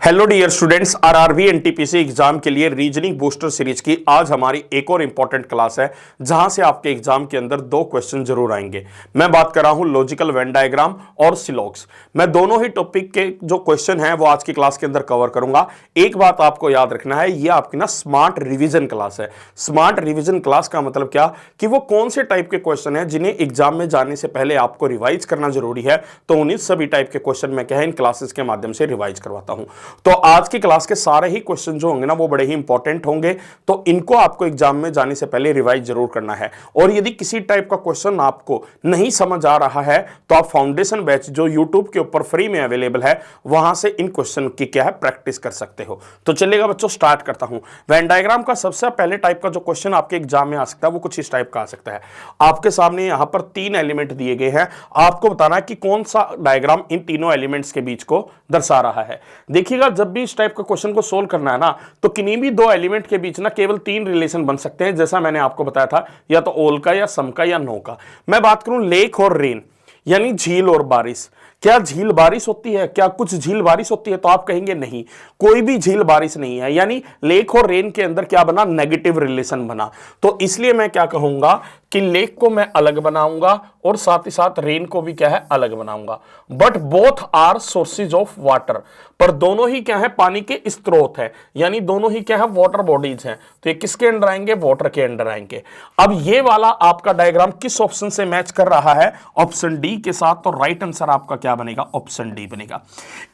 Hello dear students, RRB NTPC exam के लिए reasoning booster series की आज हमारी एक और इंपॉर्टेंट क्लास है जहां से आपके एग्जाम के अंदर दो क्वेश्चन जरूर आएंगे। मैं बात कर रहा हूं लॉजिकल वेन डायग्राम और सिलॉग्स। मैं दोनों ही टॉपिक के जो क्वेश्चन हैं वो आज की क्लास के अंदर कवर करूंगा। एक बात आपको याद रखना है, ये आपकी ना स्मार्ट रिविजन क्लास है। स्मार्ट रिविजन क्लास का मतलब क्या कि वो कौन से टाइप के क्वेश्चन है जिन्हें एग्जाम में जाने से पहले आपको रिवाइज करना जरूरी है। तो उन्हीं सभी टाइप के क्वेश्चन मैं इन क्लासेस के माध्यम से रिवाइज करवाता हूं। तो आज की क्लास के सारे ही क्वेश्चन जो होंगे ना वो बड़े ही इंपॉर्टेंट होंगे, तो इनको आपको एग्जाम में जाने से पहले रिवाइज जरूर करना है। और यदि किसी टाइप का क्वेश्चन आपको नहीं समझ आ रहा है तो आप फाउंडेशन बैच जो यूट्यूब के ऊपर फ्री में अवेलेबल है वहां से इन क्वेश्चन की क्या है प्रैक्टिस कर सकते हो। तो चलिएगा बच्चों, स्टार्ट करता हूं। वेन डायग्राम का सबसे पहले टाइप का जो क्वेश्चन आपके एग्जाम में आ सकता है वो कुछ इस टाइप का आ सकता है। आपके सामने यहां पर तीन एलिमेंट दिए गए हैं, आपको बताना है कि कौन सा डायग्राम इन तीनों एलिमेंट्स के बीच को दर्शा रहा है। देखिएगा, जब भी इस टाइप का क्वेश्चन को सोल्व करना है ना, तो किन्हीं भी दो एलिमेंट के बीच ना केवल तीन रिलेशन बन सकते हैं, जैसा मैंने आपको बताया था, या तो ऑल का, या सम का, या नो का। मैं बात करूं लेक और रेन, यानी झील और बारिश। क्या झील बारिश होती है? क्या कुछ झील बारिश होती है? तो आप कहेंगे नहीं, कोई भी झील बारिश नहीं है। यानी लेक और रेन के अंदर क्या बना? नेगेटिव रिलेशन बना। तो इसलिए मैं क्या कहूंगा कि लेक को मैं अलग बनाऊंगा और साथ ही साथ रेन को भी क्या है अलग बनाऊंगा। But both are sources of water, पर दोनों ही क्या है पानी के स्रोत है, यानी दोनों ही क्या है वाटर बॉडीज हैं। तो ये किसके अंडर आएंगे? वाटर के अंडर आएंगे। अब ये वाला आपका डायग्राम किस ऑप्शन से मैच कर रहा है? ऑप्शन डी के साथ। तो राइट आंसर आपका क्या बनेगा? ऑप्शन डी बनेगा।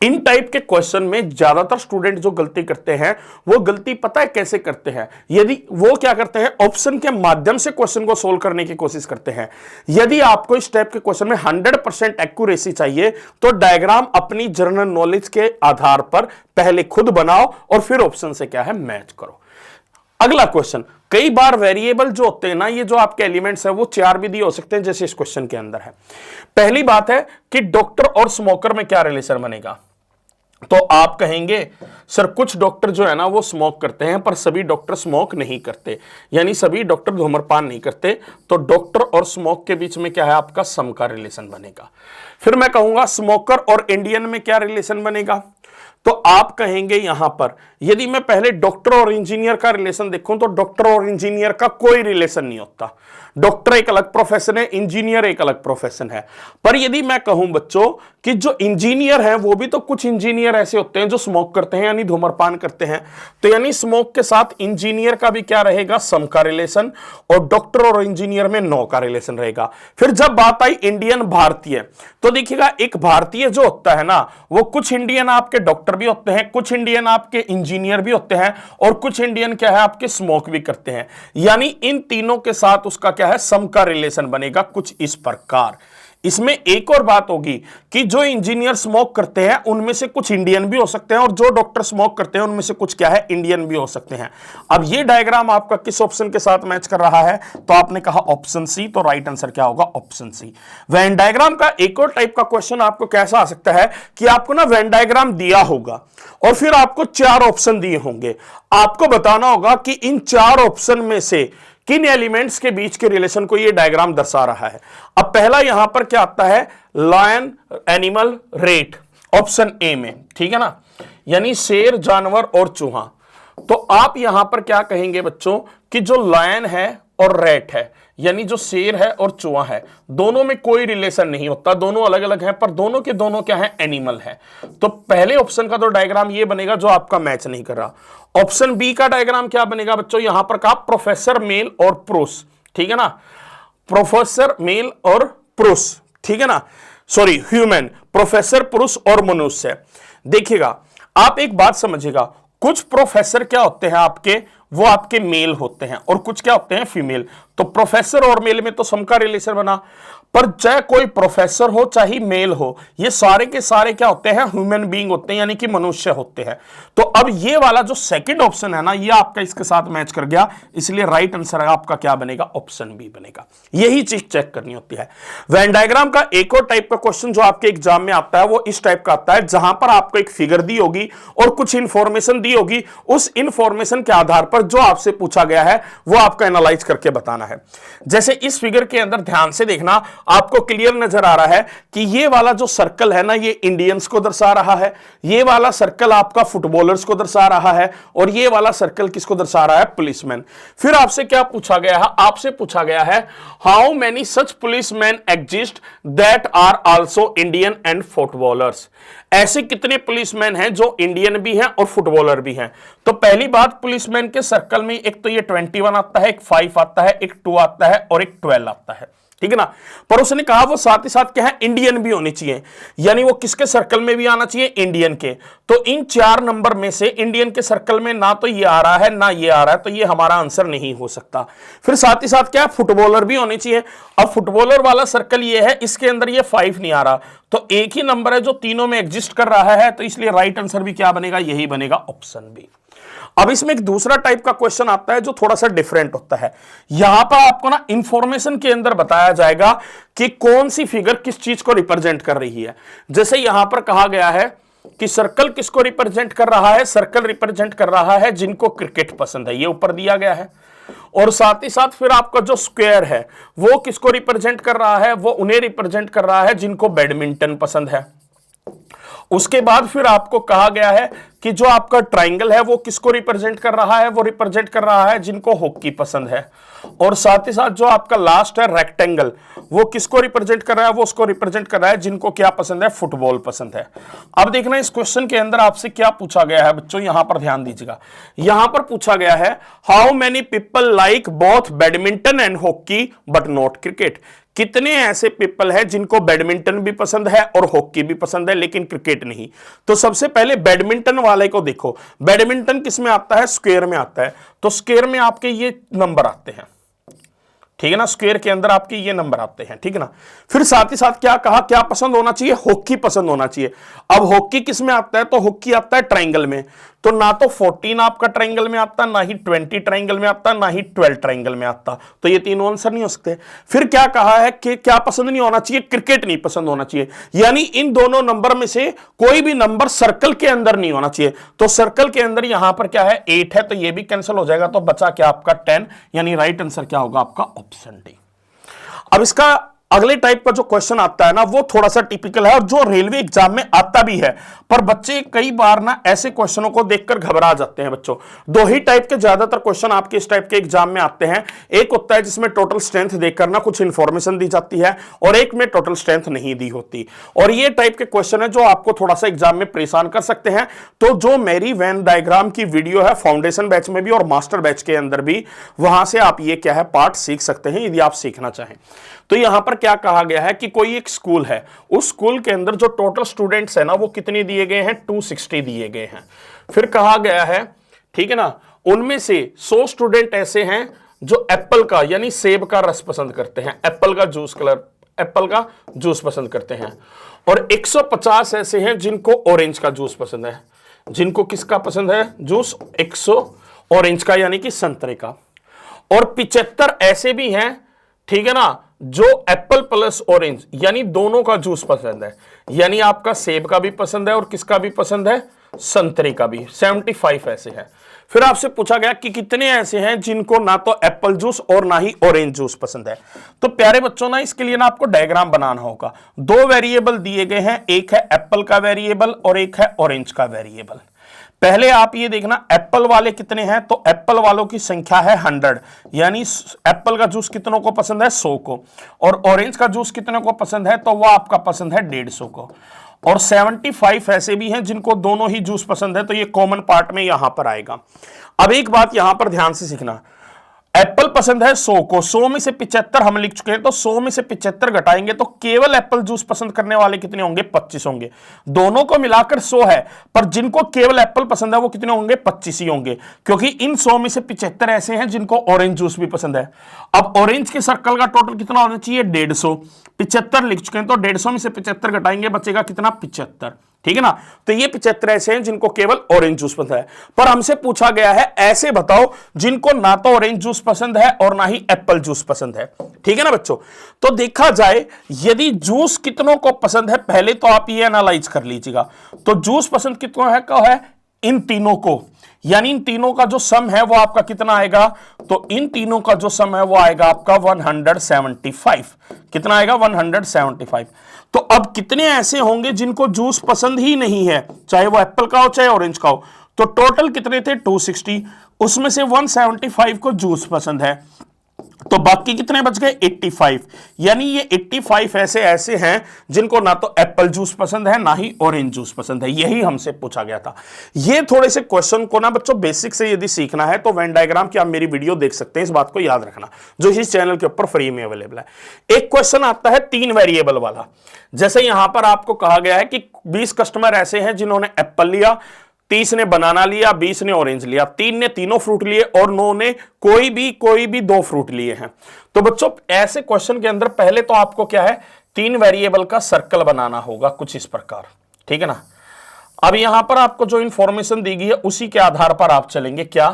इन टाइप के क्वेश्चन में ज्यादातर स्टूडेंट जो गलती करते हैं वो गलती पता है कैसे करते हैं? यदि वो क्या करते हैं, ऑप्शन के माध्यम से क्वेश्चन को सोल्व करने की कोशिश करते हैं। यदि आपको इस टाइप के क्वेश्चन में 100% एक्यूरेसी चाहिए तो डायग्राम अपनी जनरल नॉलेज के आधार पर पहले खुद बनाओ और फिर ऑप्शन से क्या है मैच करो। अगला क्वेश्चन, कई बार वेरिएबल जो होते हैं ना, ये जो आपके एलिमेंट्स हैं वो चार भी दिए हो सकते हैं, जैसे इस क्वेश्चन के अंदर है। पहली बात है कि डॉक्टर और स्मोकर में क्या रिलेशन बनेगा? तो आप कहेंगे सर कुछ डॉक्टर जो है ना वो स्मोक करते हैं पर सभी डॉक्टर स्मोक नहीं करते, यानी सभी डॉक्टर धूम्रपान नहीं करते। तो डॉक्टर और स्मोक के बीच में क्या है आपका सम का रिलेशन बनेगा। फिर मैं कहूंगा स्मोकर और इंडियन में क्या रिलेशन बनेगा? तो आप कहेंगे यहां पर यदि मैं पहले डॉक्टर और इंजीनियर का रिलेशन देखूं तो डॉक्टर और इंजीनियर का कोई रिलेशन नहीं होता। डॉक्टर एक अलग प्रोफेशन है, इंजीनियर एक अलग प्रोफेशन है। पर यदि मैं कहूं बच्चों कि जो इंजीनियर हैं वो भी तो कुछ इंजीनियर ऐसे होते हैं जो स्मोक करते हैं, यानी धूम्रपान करते हैं। तो यानी स्मोक के साथ इंजीनियर का भी क्या रहेगा? सम का रिलेशन। और डॉक्टर और इंजीनियर में नो का रिलेशन रहेगा। फिर जब बात आई इंडियन भारतीय, तो देखिएगा एक भारतीय जो होता है ना वो कुछ इंडियन आपके डॉक्टर भी होते हैं, कुछ इंडियन आपके इंजीनियर भी होते हैं, और कुछ इंडियन क्या है आपके स्मोक भी करते हैं। यानी इन तीनों के साथ उसका क्या है सम का रिलेशन बनेगा कुछ इस प्रकार। इसमें एक और बात होगी कि जो इंजीनियर स्मोक करते हैं उनमें से कुछ इंडियन भी हो सकते हैं, और जो डॉक्टर स्मोक करते हैं उनमें से कुछ क्या है इंडियन भी हो सकते हैं। अब ये डायग्राम आपका किस ऑप्शन के साथ मैच कर रहा है? तो आपने कहा ऑप्शन सी। तो राइट आंसर क्या होगा? Option C. वेन डायग्राम का एक और टाइप का क्वेश्चन आपको कैसा आ सकता है कि आपको ना वेन डायग्राम दिया होगा और फिर आपको चार ऑप्शन दिए होंगे। आपको बताना होगा कि इन चार ऑप्शन में से किन एलिमेंट्स के बीच के रिलेशन को ये डायग्राम दर्शा रहा है। अब पहला यहां पर क्या आता है? Lion, animal, rat, option A में, ठीक है ना, यानी शेर, जानवर और चूहा। तो आप यहां पर क्या कहेंगे बच्चों कि जो लायन है और रेट है, यानी जो शेर है और चूहा है, दोनों में कोई रिलेशन नहीं होता, दोनों अलग अलग हैं, पर दोनों के दोनों क्या है एनिमल है। तो पहले ऑप्शन का तो डायग्राम ये बनेगा जो आपका मैच नहीं कर रहा। ऑप्शन बी का डायग्राम क्या बनेगा बच्चों? यहां पर कहा प्रोफेसर मेल और पुरुष, ठीक है ना, प्रोफेसर मेल और पुरुष, ठीक है ना, सॉरी ह्यूमन, प्रोफेसर पुरुष और मनुष्य। देखिएगा आप एक बात समझिएगा, कुछ प्रोफेसर क्या होते हैं आपके, वो आपके मेल होते हैं, और कुछ क्या होते हैं फीमेल। तो प्रोफेसर और मेल में तो सम का रिलेशन बना। पर चाहे कोई प्रोफेसर हो चाहे मेल हो, ये सारे के सारे क्या होते हैं? ह्यूमन बीइंग होते हैं, यानी कि मनुष्य होते हैं। तो अब ये वाला जो सेकंड ऑप्शन है ना, ये आपका इसके साथ मैच कर गया, इसलिए राइट आंसर आपका क्या बनेगा? ऑप्शन बी बनेगा। यही चीज चेक करनी होती है। वेन डायग्राम का एक और टाइप का क्वेश्चन जो आपके एग्जाम में आता है वो इस टाइप का आता है, जहां पर आपको एक फिगर दी होगी और कुछ इंफॉर्मेशन दी होगी। उस इंफॉर्मेशन के आधार पर जो आपसे पूछा गया है वो आपको एनालाइज करके बताना है। जैसे इस फिगर के अंदर ध्यान से देखना, आपको क्लियर नजर आ रहा है कि ये वाला जो सर्कल है ना, ये इंडियंस को दर्शा रहा है, ये वाला सर्कल आपका फुटबॉलर्स को दर्शा रहा है, और ये वाला सर्कल किसको दर्शा रहा है? पुलिसमैन। फिर आपसे क्या पूछा गया है? आपसे पूछा गया है how many such policeman exist that are also Indian and footballers. ऐसे कितने पुलिसमैन हैं जो इंडियन भी हैं और फुटबॉलर भी हैं? तो पहली बात, पुलिसमैन के सर्कल में एक तो ये 21 आता है, एक 5 आता है, एक 2 आता है और एक 12 आता है, ठीक है ना। पर उसने कहा वो साथ ही साथ क्या है? इंडियन भी होनी चाहिए, यानी वो किसके सर्कल में भी आना चाहिए? इंडियन के। तो इन 4 नंबर में से इंडियन के सर्कल में ना तो ये आ रहा है ना ये आ रहा है, तो ये हमारा आंसर नहीं हो सकता। फिर साथ ही साथ क्या है? फुटबॉलर भी होने चाहिए। अब फुटबॉलर वाला सर्कल ये है, इसके अंदर ये 5 नहीं आ रहा, तो एक ही नंबर है जो तीनों में एग्जिस्ट कर रहा है, तो इसलिए राइट आंसर भी क्या बनेगा? यही बनेगा, ऑप्शन बी। अब इसमें एक दूसरा टाइप का क्वेश्चन आता है जो थोड़ा सा डिफरेंट होता है। यहां पर आपको ना इंफॉर्मेशन के अंदर बताया जाएगा कि कौन सी फिगर किस चीज को रिप्रेजेंट कर रही है। जैसे यहां पर कहा गया है कि सर्कल किसको रिप्रेजेंट कर रहा है? सर्कल रिप्रेजेंट कर रहा है जिनको क्रिकेट पसंद है, ये ऊपर दिया गया है। और साथ ही साथ फिर आपका जो स्क्वायर है वो किसको रिप्रेजेंट कर रहा है? वो उन्हें रिप्रेजेंट कर रहा है जिनको बैडमिंटन पसंद है। उसके बाद फिर आपको कहा गया है कि जो आपका ट्राइंगल है वो किसको रिप्रेजेंट कर रहा है? वो रिप्रेजेंट कर रहा है जिनको हॉकी पसंद है। और साथ ही साथ जो आपका लास्ट है रेक्टेंगल, वो किसको रिप्रेजेंट कर रहा है? वो उसको रिप्रेजेंट कर रहा है जिनको क्या पसंद है? फुटबॉल पसंद है। अब देखना इस क्वेश्चन के अंदर आपसे क्या पूछा गया है बच्चों, यहां पर ध्यान दीजिएगा। यहां पर पूछा गया है how many people like both badminton and hockey but not cricket. कितने ऐसे पीपल हैं जिनको बैडमिंटन भी पसंद है और हॉकी भी पसंद है लेकिन क्रिकेट नहीं? तो सबसे पहले बैडमिंटन वाले को देखो, बैडमिंटन किस में आता है? स्क्वायर में आता है। तो स्क्वायर में आपके ये नंबर आते हैं, ठीक है ना, स्क्वायर के अंदर आपके ये नंबर आते हैं, ठीक है ना। फिर साथ ही साथ क्या कहा? क्या पसंद होना चाहिए? हॉकी पसंद होना चाहिए। अब हॉकी किस में आता है? तो हॉकी आता है ट्राइंगल में। तो ना तो 14 आपका ट्राइंगल में आता, ना ही 20 ट्राइंगल में आता, ना ही 12 ट्राइंगल में आता, तो ये तीनों आंसर नहीं हो सकते। फिर क्या कहा है कि क्या पसंद नहीं होना चाहिए? क्रिकेट नहीं पसंद होना चाहिए, यानी इन दोनों नंबर में से कोई भी नंबर सर्कल के अंदर नहीं होना चाहिए। तो सर्कल के अंदर यहां पर क्या है? 8 है, तो ये भी कैंसिल हो जाएगा, तो बचा क्या आपका? 10, यानी राइट आंसर क्या होगा आपका? Option D. अब इसका अगले टाइप का जो क्वेश्चन आता है ना, वो थोड़ा सा टिपिकल है और जो रेलवे एग्जाम में आता भी है, पर बच्चे कई बार ना ऐसे क्वेश्चनों को देखकर घबरा जाते हैं। बच्चों, 2 ही टाइप के ज्यादातर क्वेश्चन आपके इस टाइप के एग्जाम में आते हैं। एक होता है जिसमें टोटल स्ट्रेंथ देखकर ना कुछ इंफॉर्मेशन दी जाती है, और एक में टोटल स्ट्रेंथ नहीं दी होती। और ये टाइप के क्वेश्चन है जो आपको थोड़ा सा एग्जाम में परेशान कर सकते हैं। तो जो मेरी वेन डायग्राम की वीडियो है फाउंडेशन बैच में भी और मास्टर बैच के अंदर भी, वहां से आप ये क्या है? पार्ट सीख सकते हैं यदि आप सीखना चाहें। तो यहां पर क्या कहा गया है कि कोई एक स्कूल है, उस स्कूल के अंदर जो टोटल स्टूडेंट्स है ना, वो कितने दिए गए हैं? 260 दिए गए हैं। फिर कहा गया है, ठीक है ना, उनमें से 100 स्टूडेंट ऐसे हैं जो एप्पल का यानी सेब का रस पसंद करते हैं, एप्पल का जूस पसंद करते हैं। और 150 ऐसे हैं जिनको ऑरेंज का जूस पसंद है। जिनको किसका पसंद है जूस? 100 ऑरेंज का यानी कि संतरे का। और 75 ऐसे भी हैं, ठीक है ना, जो एप्पल प्लस ऑरेंज यानी दोनों का जूस पसंद है, यानी आपका सेब का भी पसंद है और किसका भी पसंद है? संतरे का भी। 75 ऐसे हैं। फिर आपसे पूछा गया कि कितने ऐसे हैं जिनको ना तो एप्पल जूस और ना ही ऑरेंज जूस पसंद है। तो प्यारे बच्चों ना, इसके लिए ना आपको डायग्राम बनाना होगा। 2 वेरिएबल दिए गए हैं, एक है एप्पल का वेरिएबल और एक है ऑरेंज का वेरिएबल। पहले आप ये देखना एप्पल वाले कितने हैं, तो एप्पल वालों की संख्या है 100, यानी एप्पल का जूस कितनों को पसंद है? 100 को। और ऑरेंज का जूस कितनों को पसंद है? तो वह आपका पसंद है 150 को। और 75 ऐसे भी हैं जिनको दोनों ही जूस पसंद है, तो ये कॉमन पार्ट में यहां पर आएगा। अब एक बात यहां पर ध्यान से सीखना, एप्पल पसंद है 100 को, 100 में से 75 हम लिख चुके हैं, तो 100 में से 75 घटाएंगे तो केवल एप्पल जूस पसंद करने वाले कितने होंगे? 25 होंगे। दोनों को मिलाकर 100 है, पर जिनको केवल एप्पल पसंद है वो कितने होंगे? 25 ही होंगे, क्योंकि इन 100 में से 75 ऐसे हैं जिनको ऑरेंज जूस भी पसंद है। अब ऑरेंज के सर्कल का टोटल कितना होना चाहिए? 150। 75 लिख चुके हैं, तो 150 में से 75 घटाएंगे, बचेगा कितना? 75, ठीक है ना। तो ये 75 ऐसे हैं जिनको केवल ऑरेंज जूस पसंद है। पर हमसे पूछा गया है ऐसे बताओ जिनको ना तो ऑरेंज जूस पसंद है और ना ही एप्पल जूस पसंद है, ठीक है ना बच्चों। तो देखा जाए यदि जूस कितनों को पसंद है, पहले तो आप ये एनालाइज कर लीजिएगा। तो जूस पसंद कितनों है? इन तीनों को, यानी इन तीनों का जो सम है वो आपका कितना आएगा? तो इन तीनों का जो सम है वो आएगा आपका 175। कितना आएगा? 175। तो अब कितने ऐसे होंगे जिनको जूस पसंद ही नहीं है, चाहे वो एप्पल का हो चाहे ऑरेंज का हो? तो टोटल कितने थे? 260, उसमें से 175 को जूस पसंद है, तो बाकी कितने बच गए? 85। यानी ये 85 ऐसे हैं जिनको ना तो एप्पल जूस पसंद है ना ही ऑरेंज जूस पसंद है। यही हमसे पूछा गया था। ये थोड़े से क्वेश्चन को ना बच्चों बेसिक से यदि सीखना है तो वेन डायग्राम की आप मेरी वीडियो देख सकते हैं, इस बात को याद रखना, जो इस चैनल के ऊपर फ्री में अवेलेबल है। एक क्वेश्चन आता है 3 वेरिएबल वाला। जैसे यहां पर आपको कहा गया है कि 20 कस्टमर ऐसे हैं जिन्होंने एप्पल लिया, 30 ने बनाना लिया, 20 ने ऑरेंज लिया, 3 ने तीनों फ्रूट लिए और 9 ने कोई भी 2 फ्रूट लिए हैं। तो बच्चों ऐसे क्वेश्चन के अंदर पहले तो आपको क्या है, 3 वेरिएबल का सर्कल बनाना होगा कुछ इस प्रकार, ठीक है ना। अब यहां पर आपको जो इंफॉर्मेशन दी गई है उसी के आधार पर आप चलेंगे। क्या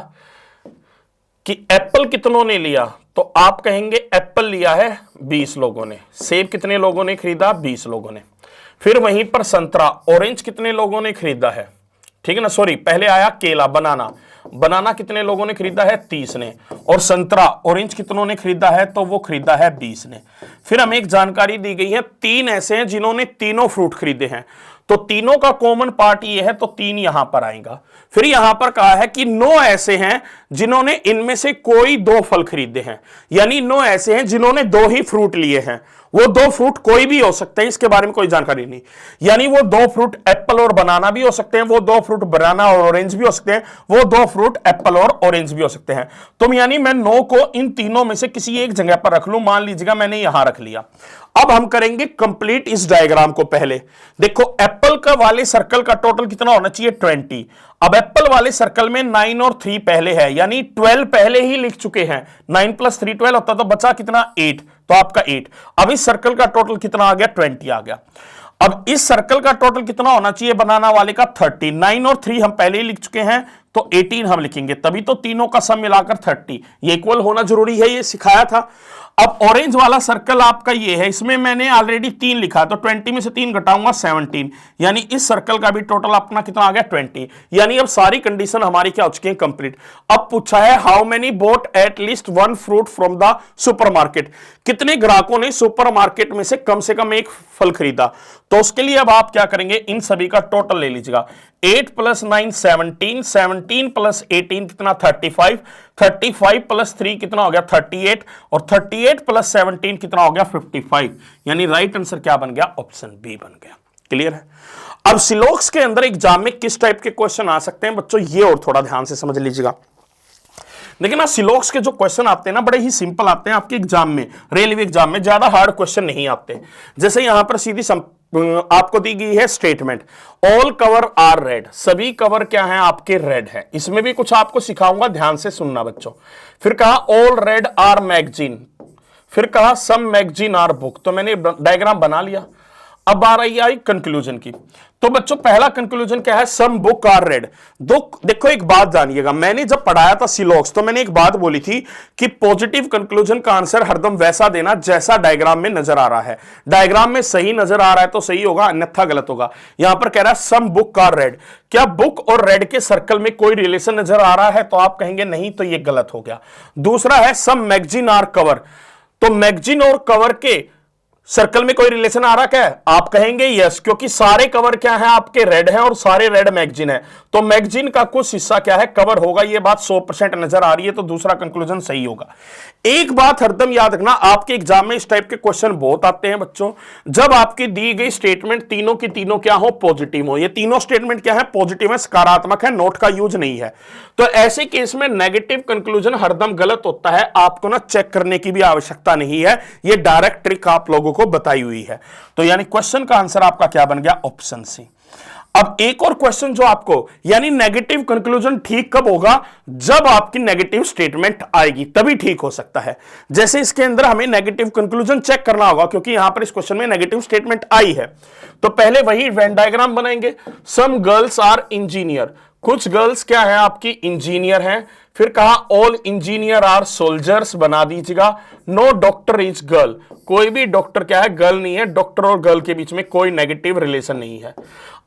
कि एप्पल कितनों ने लिया, तो आप कहेंगे एप्पल लिया है 20 लोगों ने, सेब कितने लोगों ने खरीदा? 20 लोगों ने। फिर वहीं पर संतरा, ऑरेंज कितने लोगों ने खरीदा है, ठीक है ना। सॉरी, पहले आया केला, बनाना कितने लोगों ने खरीदा है? 30 ने। और संतरा ऑरेंज कितनों ने खरीदा है? तो वो खरीदा है 20 ने। फिर हमें एक जानकारी दी गई है 3 ऐसे हैं जिन्होंने तीनों फ्रूट खरीदे हैं, तो तीनों का कॉमन पार्ट ये है, तो 3 यहां पर आएगा। फिर यहां पर कहा है कि 9 ऐसे हैं जिन्होंने इनमें से कोई 2 फल खरीदे हैं, यानी 9 ऐसे हैं जिन्होंने 2 ही फ्रूट लिए हैं। वो 2 फ्रूट कोई भी हो सकते हैं, इसके बारे में कोई जानकारी नहीं, यानी वो 2 फ्रूट एप्पल और बनाना भी हो सकते हैं, वो 2 फ्रूट बनाना और ऑरेंज भी हो सकते हैं, वो 2 फ्रूट एप्पल और ऑरेंज भी हो सकते हैं। तो यानी मैं 9 को इन तीनों में से किसी एक जगह पर रख लूं, मान लीजिएगा मैंने यहां रख लिया। अब हम करेंगे कंप्लीट इस डायग्राम को। पहले देखो एप्पल का वाले सर्कल का टोटल कितना होना चाहिए? 20। अब एप्पल वाले सर्कल में 9 और 3 पहले है, यानी 12 पहले ही लिख चुके हैं। 9 + 3 12 होता, तो बचा कितना? 8, तो आपका 8। अब इस सर्कल का टोटल कितना आ गया? 20 आ गया। अब इस सर्कल का टोटल कितना होना चाहिए बनाना वाले का? 30। 9 और 3 हम पहले ही लिख चुके हैं, तो 18 हम लिखेंगे, तभी तो तीनों का सम मिलाकर 30। ये इक्वल होना जरूरी है, ये सिखाया था। अब ऑरेंज वाला सर्कल आपका ये है, इसमें मैंने ऑलरेडी 3 लिखा, तो 20 में से 3 घटाऊंगा 17, यानी इस सर्कल का भी टोटल अपना कितना आ गया? 20। यानी अब सारी कंडीशन हमारी क्या हो चुकी है? कंप्लीट। अब पूछा है how many boat at least 1 fruit from the supermarket, कितने ग्राहकों ने सुपरमार्केट में से कम एक फल खरीदा। तो उसके लिए अब आप क्या करेंगे? इन सभी का टोटल ले लीजिएगा। 8 + 9 17, 17 + 18 कितना? 35, 35 + 3 कितना हो गया? 38, और 38 + 17 कितना हो गया? 55। यानी राइट आंसर क्या बन गया? ऑप्शन बी बन गया। क्लियर है? अब सिलोक्स के अंदर एग्जाम में किस टाइप के क्वेश्चन आ सकते हैं बच्चों, ये और थोड़ा ध्यान से समझ लीजिएगा। देखिए ना, सिलोक्स के जो क्वेश्चन आते हैं ना बड़े ही सिंपल आते हैं आपके एग्जाम में, रेलवे एग्जाम में ज्यादा हार्ड क्वेश्चन नहीं आते। जैसे यहां पर सीधी आपको दी गई है statement, all cover are red, सभी कवर क्या है? आपके रेड है। इसमें भी कुछ आपको सिखाऊंगा, ध्यान से सुनना बच्चों। फिर कहा ऑल रेड आर मैगजीन, फिर कहा सम मैगजीन आर बुक। तो मैंने डायग्राम बना लिया। अब आ रही आई कंक्लूजन की। तो बच्चों पहला कंक्लूजन क्या है? Some book are red. देखो एक बात जानिएगा, मैंने जब पढ़ाया था सिलोक्स तो मैंने एक बात बोली थी कि पॉजिटिव कंक्लूजन का आंसर हरदम वैसा देना जैसा डायग्राम में नजर आ रहा है। डायग्राम में सही नजर आ रहा है तो सही होगा, अन्यथा गलत होगा। यहां पर कह रहा है सम बुक आर रेड, क्या बुक और रेड के सर्कल में कोई रिलेशन नजर आ रहा है? तो आप कहेंगे नहीं, तो यह गलत हो गया। दूसरा है सम मैगजीन आर कवर, तो मैगजीन और कवर के सर्कल में कोई रिलेशन आ रहा क्या है? आप कहेंगे यस, क्योंकि सारे कवर क्या है? आपके रेड हैं और सारे रेड मैगजीन है, तो मैगजीन का कुछ हिस्सा क्या है? कवर होगा। ये बात 100% नजर आ रही है, तो दूसरा कंक्लूजन सही होगा। एक बात हरदम याद रखना, आपके एग्जाम में इस टाइप के क्वेश्चन बहुत आते हैं बच्चों, जब आपकी दी गई स्टेटमेंट तीनों की तीनों क्या हो? पॉजिटिव हो। ये तीनों स्टेटमेंट क्या है? पॉजिटिव है, सकारात्मक है, नोट का यूज नहीं है। तो ऐसे केस में नेगेटिव कंक्लूजन हरदम गलत होता है, आपको ना चेक करने की भी आवश्यकता नहीं है, ये डायरेक्ट ट्रिक आप लोगों को बताई हुई है। तो यानी क्वेश्चन का आंसर आपका क्या बन गया? Option C. अब एक और क्वेश्चन जो आपको, यानी नेगेटिव कंक्लूजन ठीक कब होगा? जब आपकी नेगेटिव स्टेटमेंट आएगी, तभी ठीक हो सकता है। जैसे इसके अंदर हमें नेगेटिव कंक्लूजन चेक करना होगा, क्योंकि यहां पर इस क्वेश्चन में नेगेटिव स्टेटमेंट आई है। तो पहले वही वेन डायग्राम बनाएंगे। सम गर्ल्स आर इंजीनियर, कुछ गर्ल्स क्या है? आपकी इंजीनियर हैं। फिर कहा ऑल इंजीनियर आर सोल्जर्स बना दीजिएगा। नो डॉक्टर इज गर्ल, कोई भी डॉक्टर क्या है, गर्ल नहीं है। डॉक्टर और गर्ल के बीच में कोई नेगेटिव रिलेशन नहीं है।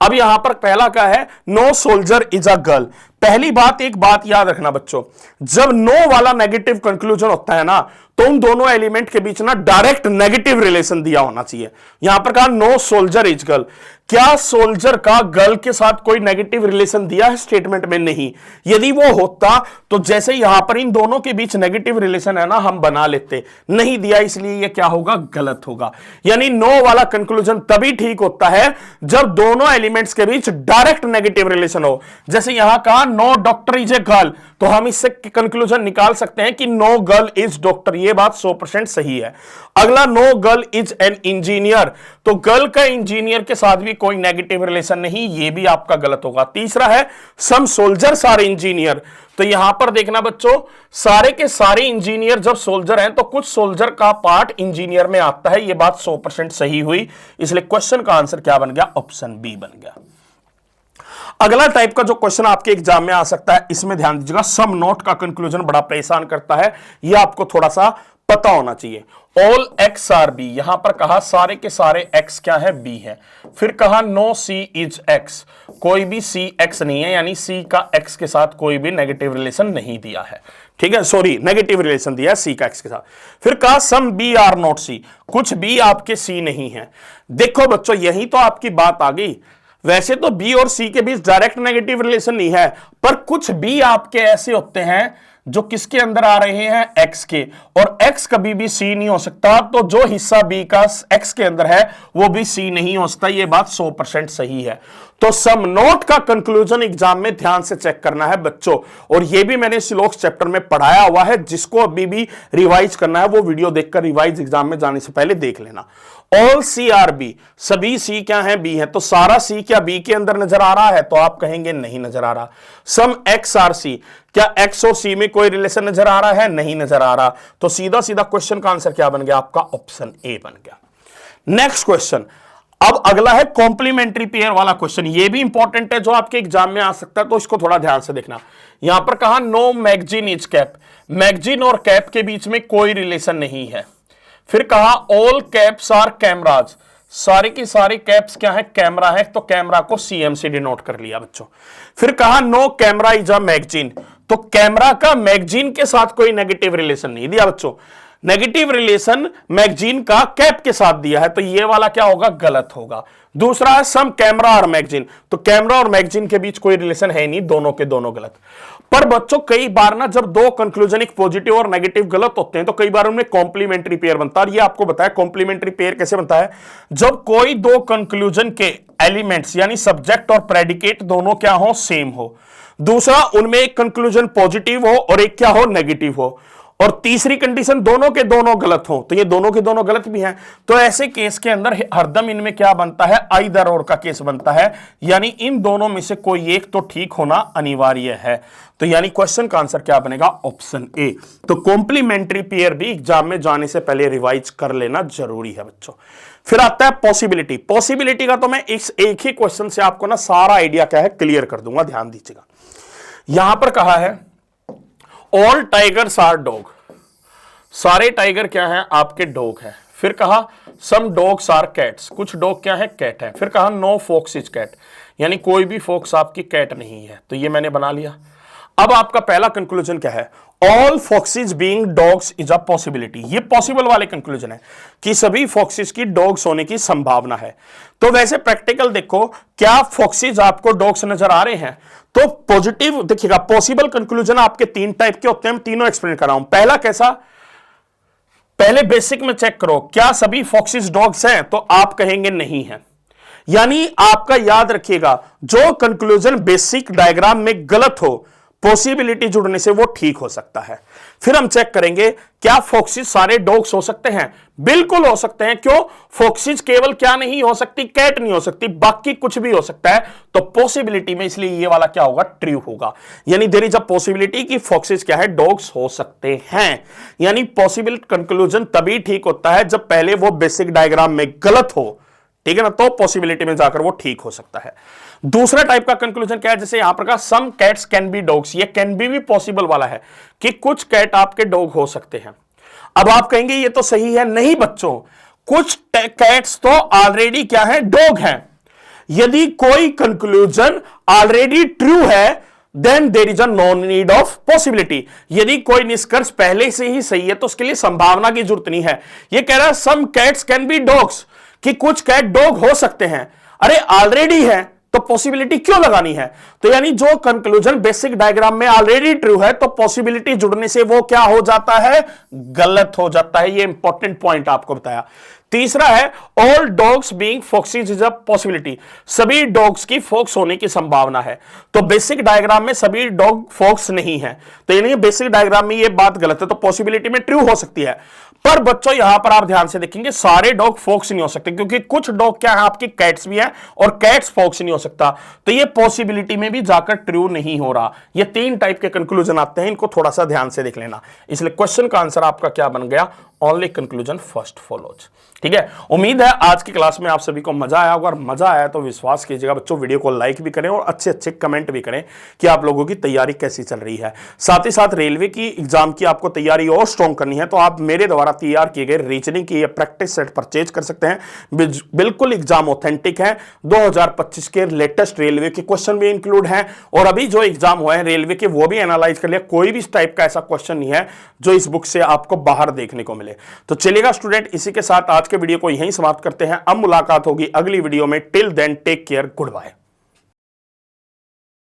अब यहां पर पहला क्या है, no soldier is a girl. पहली बात, एक बात याद रखना बच्चों, जब नो वाला नेगेटिव कंक्लूजन होता है ना, तो उन दोनों एलिमेंट के बीच ना डायरेक्ट नेगेटिव रिलेशन दिया होना चाहिए। यहां पर कहा नो सोल्जर इज गर्ल, क्या सोल्जर का गर्ल के साथ कोई नेगेटिव रिलेशन दिया है स्टेटमेंट में? नहीं। यदि वो होता तो जैसे यहां पर इन दोनों के बीच नेगेटिव रिलेशन है ना, हम बना लेते, नहीं दिया, इसलिए ये क्या होगा, गलत होगा। यानी नो वाला कंक्लूजन तभी ठीक होता है जब दोनों एलिमेंट्स के बीच डायरेक्ट नेगेटिव रिलेशन हो। जैसे यहां कहा no doctor is a girl, तो हम इससे कंक्लूजन निकाल सकते हैं कि नो गर्ल इज डॉक्टर, ये बात 100% सही है। अगला, no girl is an engineer, तो गर्ल का इंजीनियर के साथ भी कोई नेगेटिव रिलेशन नहीं, ये भी आपका गलत होगा। तीसरा है सम सोल्जर्स आर इंजीनियर, तो यहां पर देखना बच्चों, सारे के सारे इंजीनियर जब सोल्जर हैं तो कुछ सोल्जर का पार्ट इंजीनियर में आता है, ये बात 100% सही हुई। इसलिए क्वेश्चन का आंसर क्या बन गया, ऑप्शन बी बन गया। अगला टाइप का जो क्वेश्चन आपके एग्जाम में आ सकता है, इसमें ध्यान दीजिएगा, सम नोट का कंक्लूजन बड़ा परेशान करता है, यह आपको थोड़ा सा पता होना चाहिए। ऑल एक्स आर बी, यहां पर कहा सारे के सारे एक्स क्या है, बी है। फिर कहा नो सी इज एक्स, कोई भी सी एक्स नहीं है, यानी सी का एक्स के साथ कोई भी नेगेटिव रिलेशन नहीं दिया है। ठीक है, सॉरी, नेगेटिव रिलेशन दिया है सी का एक्स के साथ। फिर कहा सम बी आर नॉट सी, कुछ बी आपके सी नहीं है। देखो बच्चों, यही तो आपकी बात आ गई। वैसे तो बी और सी के बीच डायरेक्ट नेगेटिव रिलेशन नहीं है, पर कुछ बी आपके ऐसे होते हैं जो किसके अंदर आ रहे हैं, एक्स के, और एक्स कभी भी सी नहीं हो सकता, तो जो हिस्सा बी का एक्स के अंदर है वो भी सी नहीं हो सकता, ये बात 100% सही है। तो सम नोट का कंक्लूजन एग्जाम में ध्यान से चेक करना है बच्चों, और ये भी मैंने सिलोक्स चैप्टर में पढ़ाया हुआ है, जिसको अभी भी रिवाइज करना है वो वीडियो देखकर रिवाइज एग्जाम में जाने से पहले देख लेना। ऑल सी आर बी, सभी सी क्या है, बी है, तो सारा सी क्या बी के अंदर नजर आ रहा है, तो आप कहेंगे नहीं नजर आ रहा। सम एक्स आर सी, क्या एक्स और सी में कोई रिलेशन नजर आ रहा है, नहीं नजर आ रहा, तो सीधा सीधा क्वेश्चन का आंसर क्या बन गया आपका, ऑप्शन ए बन गया। नेक्स्ट क्वेश्चन, अब अगला है कॉम्प्लीमेंट्री पेयर वाला क्वेश्चन, ये भी इंपॉर्टेंट है, जो आपके एग्जाम में आ सकता है, तो इसको थोड़ा ध्यान से देखना। यहां पर कहा no magazine is cap, magazine और कैप के बीच में कोई रिलेशन नहीं है। फिर कहा ऑल कैप्स आर कैमराज, सारे की सारी कैप्स क्या है, कैमरा है, तो कैमरा को सीएम से डिनोट कर लिया बच्चों। फिर कहा no camera is a magazine, तो कैमरा का मैगजीन के साथ कोई नेगेटिव रिलेशन नहीं दिया बच्चों, नेगेटिव रिलेशन मैगजीन का कैप के साथ दिया है, तो ये वाला क्या होगा, गलत होगा। दूसरा है सम कैमरा और मैगजीन, तो कैमरा और मैगजीन के बीच कोई रिलेशन है नहीं, दोनों के दोनों गलत। पर बच्चों कई बार ना जब दो कंक्लूजन एक पॉजिटिव और नेगेटिव गलत होते हैं, तो कई बार उनमें कॉम्प्लीमेंट्री पेयर बनता है, और ये आपको बताया कॉम्प्लीमेंट्री पेयर कैसे बनता है, जब कोई दो कंक्लूजन के एलिमेंट्स यानी सब्जेक्ट और प्रेडिकेट दोनों क्या हो, सेम हो। दूसरा, उनमें एक कंक्लूजन पॉजिटिव हो और एक क्या हो, नेगेटिव हो। और तीसरी कंडीशन, दोनों के दोनों गलत हो, तो ये दोनों के दोनों गलत भी हैं, तो ऐसे केस के अंदर हरदम इनमें क्या बनता है, आइदर और का केस बनता है, यानी इन दोनों में से कोई एक तो ठीक होना अनिवार्य है। तो यानी क्वेश्चन का आंसर क्या बनेगा, ऑप्शन ए। तो कॉम्प्लीमेंट्री पेयर भी एग्जाम में जाने से पहले रिवाइज कर लेना जरूरी है बच्चों। फिर आता है पॉसिबिलिटी, पॉसिबिलिटी का तो मैं इस एक ही क्वेश्चन से आपको ना सारा आइडिया क्या है क्लियर कर दूंगा, ध्यान दीजिएगा। यहां पर कहा है ऑल टाइगर्स आर डॉग, सारे टाइगर क्या हैं, आपके डॉग हैं। फिर कहा सम डॉग्स आर कैट्स, कुछ डॉग क्या है, कैट है। फिर कहा नो फॉक्स इज कैट, यानी कोई भी फॉक्स आपकी कैट नहीं है, तो ये मैंने बना लिया। अब आपका पहला कंक्लूजन क्या है, all fox's being dogs is a possibility, ये पॉसिबल वाले कंक्लूजन है कि सभी फॉक्सिस की डॉग्स होने की संभावना है। तो वैसे प्रैक्टिकल देखो, क्या फॉक्सिस आपको डॉग्स नजर आ रहे हैं, तो पॉजिटिव देखिएगा, पॉसिबल कंक्लूजन आपके तीन टाइप के होते हैं, मैं तीनों एक्सप्लेन कर रहा हूं। पहला कैसा, पहले बेसिक में चेक करो, क्या सभी फॉक्सिस डॉग्स हैं, तो आप कहेंगे नहीं है, यानी आपका याद रखिएगा, जो कंक्लूजन बेसिक डायग्राम में गलत हो, पॉसिबिलिटी जुड़ने से वो ठीक हो सकता है। फिर हम चेक करेंगे क्या फॉक्सिस सारे डॉग्स हो सकते हैं, बिल्कुल हो सकते हैं। क्यों, फॉक्सिस केवल क्या नहीं हो सकती, कैट नहीं हो सकती, बाकी कुछ भी हो सकता है, तो पॉसिबिलिटी में इसलिए ये वाला क्या होगा, ट्रू होगा। यानी देयर इज अ पॉसिबिलिटी कि फॉक्सिस क्या है, डॉग्स हो सकते हैं। यानी पॉसिबल कंक्लूजन तभी ठीक होता है जब पहले वो बेसिक डायग्राम में गलत हो, ठीक है ना, तो पॉसिबिलिटी में जाकर वो ठीक हो सकता है। दूसरा टाइप का कंक्लूजन क्या है, जैसे यहां पर का some cats can be dogs, ये कैन बी भी पॉसिबल वाला है कि कुछ कैट आपके डॉग हो सकते हैं। अब आप कहेंगे ये तो सही है, नहीं बच्चों, कुछ कैट्स तो ऑलरेडी क्या है, डॉग हैं। यदि कोई कंक्लूजन ऑलरेडी ट्रू है then there is a no need of possibility. यदि कोई निष्कर्ष पहले से ही सही है तो उसके लिए संभावना की जरूरत नहीं है। ये कह रहा है some cats can be dogs, कि कुछ कैट डॉग हो सकते हैं। अरे ऑलरेडी है तो पॉसिबिलिटी क्यों लगानी है? तो यानी जो कंक्लूजन बेसिक डायग्राम में ऑलरेडी ट्रू है तो पॉसिबिलिटी जुड़ने से वो क्या हो जाता है, गलत हो जाता है। ये इंपॉर्टेंट पॉइंट आपको बताया। तीसरा है all dogs being foxes is a possibility, सभी डॉग्स की फॉक्स होने की संभावना है। तो बेसिक डायग्राम में सभी डॉग फॉक्स नहीं है, तो यानी बेसिक डायग्राम में ये बात गलत है, तो पॉसिबिलिटी में ट्रू हो सकती है। पर बच्चों यहां पर आप ध्यान से देखेंगे सारे डॉग फॉक्स नहीं हो सकते, क्योंकि कुछ डॉग क्या है आपकी कैट्स भी है और कैट्स फॉक्स नहीं हो सकता, तो ये पॉसिबिलिटी में भी जाकर ट्रू नहीं हो रहा। ये तीन टाइप के कंक्लूजन आते हैं, इनको थोड़ा सा ध्यान से देख लेना। इसलिए क्वेश्चन का आंसर आपका क्या बन गया, ओनली कंक्लूजन फर्स्ट फॉलोज। ठीक है, उम्मीद है आज की क्लास में आप सभी को मजा आया होगा, और मजा आया तो विश्वास कीजिएगा बच्चों वीडियो को लाइक भी करें और अच्छे अच्छे कमेंट भी करें कि आप लोगों की तैयारी कैसी चल रही है। साथ ही साथ रेलवे की एग्जाम की आपको तैयारी और स्ट्रॉन्ग करनी है तो आप मेरे द्वारा तैयार किए गए रीजनिंग की प्रैक्टिस सेट परचेज कर सकते हैं। बिल्कुल एग्जाम ऑथेंटिक है, 2025 के लेटेस्ट रेलवे के क्वेश्चन भी इंक्लूड हैं, और अभी जो एग्जाम हुए हैं रेलवे के वो भी एनालाइज कर लिया। कोई भी इस टाइप का ऐसा क्वेश्चन नहीं है जो इस बुक से आपको बाहर देखने को मिले। तो चलिएगा स्टूडेंट, इसी के साथ आज के वीडियो को यहीं समाप्त करते हैं। अब मुलाकात होगी अगली वीडियो में। Till then take care, good bye.